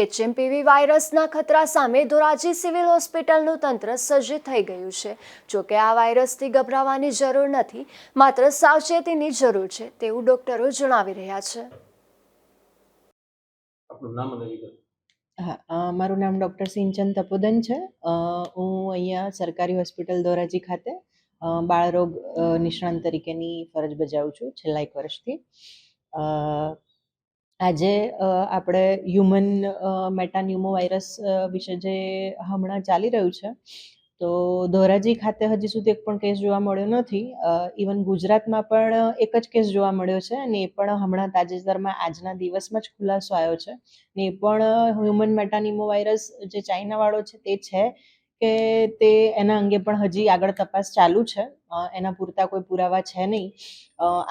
HMPV વાયરસના ખતરા સામે ધોરાજી સિવિલ હોસ્પિટલનું તંત્ર સજ્જ થઈ ગયું છે। જોકે આ વાયરસથી ગભરાવાની જરૂર નથી, માત્ર સાવચેતીની જરૂર છે તેવું ડોક્ટરો જણાવી રહ્યા છે। મારું નામ ડૉક્ટર સિંચન તપોદન છે। હું અહીંયા સરકારી હોસ્પિટલ ધોરાજી ખાતે બાળરોગ નિષ્ણાંત તરીકેની ફરજ બજાવું છું છેલ્લા 1 વર્ષથી। આજે આપણે હ્યુમન મેટાન્યુમો વાયરસ વિશે જે હમણાં ચાલી રહ્યું છે, તો ધોરાજી ખાતે હજી સુધી એક પણ કેસ જોવા મળ્યો નથી। ઇવન ગુજરાતમાં પણ એક જ કેસ જોવા મળ્યો છે અને એ પણ હમણાં તાજેતરમાં આજના દિવસમાં જ ખુલાસો આવ્યો છે। ને એ પણ હ્યુમન મેટાન્યુમો વાયરસ જે ચાઇનાવાળો છે તે છે કે તે એના અંગે પણ હજી આગળ તપાસ ચાલુ છે। એના પૂરતા કોઈ પુરાવા છે નહીં।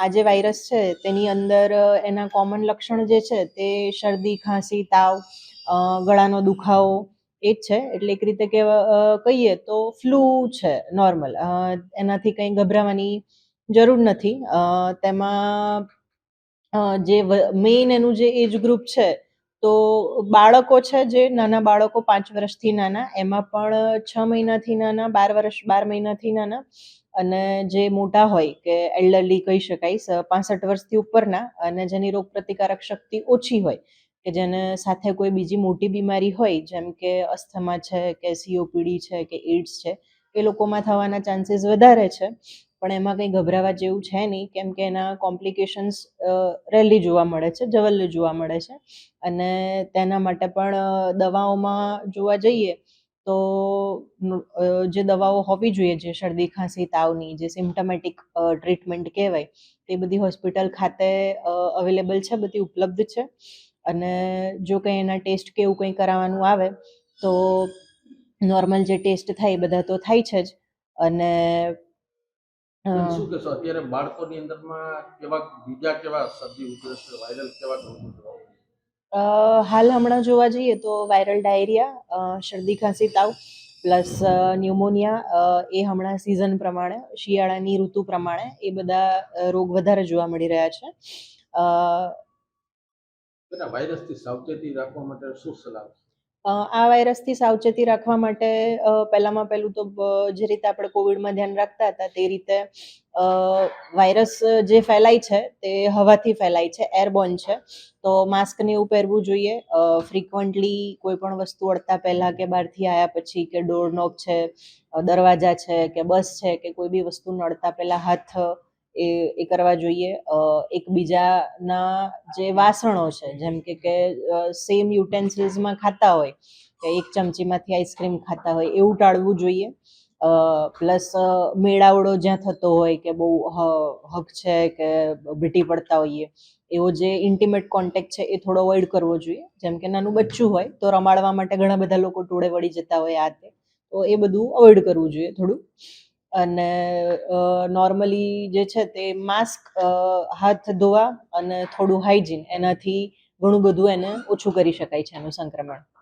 આ જે વાયરસ છે તેની અંદર એના કોમન લક્ષણ જે છે તે શરદી, ખાંસી, તાવ, ગળાનો દુખાવો એ જ છે। એટલે એક રીતે કહીએ તો ફ્લૂ છે નોર્મલ, એનાથી કંઈ ગભરાવાની જરૂર નથી। તેમાં જે મેઇન એનું જે એજ ગ્રુપ છે, તો બાળકો છે, જે નાના બાળકો 5 વર્ષથી નાના, એમાં પણ 6 મહિનાથી નાના, 12 મહિનાથી નાના, અને જે મોટા હોય કે એલ્ડરલી કહી શકાય, 65 વર્ષથી ઉપરના, અને જેની રોગ પ્રતિકારક શક્તિ ઓછી હોય, કે જેને સાથે કોઈ બીજી મોટી બીમારી હોય, જેમ કે અસ્થમા છે કે COPD છે કે એઇડ્સ છે, એ લોકોમાં થવાના ચાન્સીસ વધારે છે। પણ એમાં કંઈ ગભરાવા જેવું છે નહીં, કેમ કે એના કોમ્પ્લિકેશન્સ રેલી જોવા મળે છે, જવલ્લે જોવા મળે છે। અને તેના માટે પણ દવાઓમાં જોવા જઈએ તો જે દવાઓ હોવી જોઈએ, જે શરદી, ખાંસી, તાવની જે સિમ્પટમેટિક ટ્રીટમેન્ટ કહેવાય, તે બધી હોસ્પિટલ ખાતે અવેલેબલ છે, બધી ઉપલબ્ધ છે। અને જો કંઈ એના ટેસ્ટ કે એવું કંઈ કરાવવાનું આવે તો નોર્મલ જે ટેસ્ટ થાય એ બધા તો થાય છે જ। અને શું કહેશો અત્યારે બાળકોની અંદરમાં કેવા શરદી, ઉધરસ, વાયરલ કેવા રોગો જોવા મળે? હાલ હમણાં જોવા જઈએ તો વાયરલ ડાયરિયા, શરદી, ખાંસી, તાવ પ્લસ ન્યુમોનિયા, એ હમણાં સિઝન પ્રમાણે, શિયાળાની ઋતુ પ્રમાણે એ બધા રોગ વધારે જોવા મળી રહ્યા છે। વાયરસથી સાવચેતી રાખવા માટે શું સલાહ? આ વાયરસથી સાવચેતી રાખવા માટે પહેલામાં પહેલું તો જે રીતે આપણે કોવિડમાં ધ્યાન રાખતા હતા તે રીતે વાયરસ જે ફેલાય છે તે હવાથી ફેલાય છે, એરબોર્ન છે, તો માસ્ક ને એવું પહેરવું જોઈએ। ફ્રિકવન્ટલી કોઈ પણ વસ્તુ અડતા પહેલાં કે બહારથી આવ્યા પછી, કે ડોર નોબ છે, દરવાજા છે, કે બસ છે, કે કોઈ બી વસ્તુ નડતા પહેલાં હાથ એ કરવા જોઈએ। એકબીજાના જે વાસણો છે, જેમ કે સેમ યુટેન્સિલ્સમાં ખાતા હોય, કે એક ચમચીમાંથી આઈસ્ક્રીમ ખાતા હોય, એવું ટાળવું જોઈએ। પ્લસ મેળાવડો જ્યાં થતો હોય, કે બહુ હક છે કે ભીટી પડતા હોઈએ, એવો જે ઇન્ટિમેટ કોન્ટેક્ટ છે એ થોડો અવોઇડ કરવો જોઈએ। જેમ કે નાનું બચ્ચું હોય તો રમાડવા માટે ઘણા બધા લોકો ટોળે વળી જતા હોય આ તે, તો એ બધું અવોઇડ કરવું જોઈએ થોડું। અને નોર્મલી જે છે તે માસ્ક, હાથ ધોવા અને થોડું હાઇજીન, એનાથી ઘણું બધું એને ઓછું કરી શકાય છે એનું સંક્રમણ।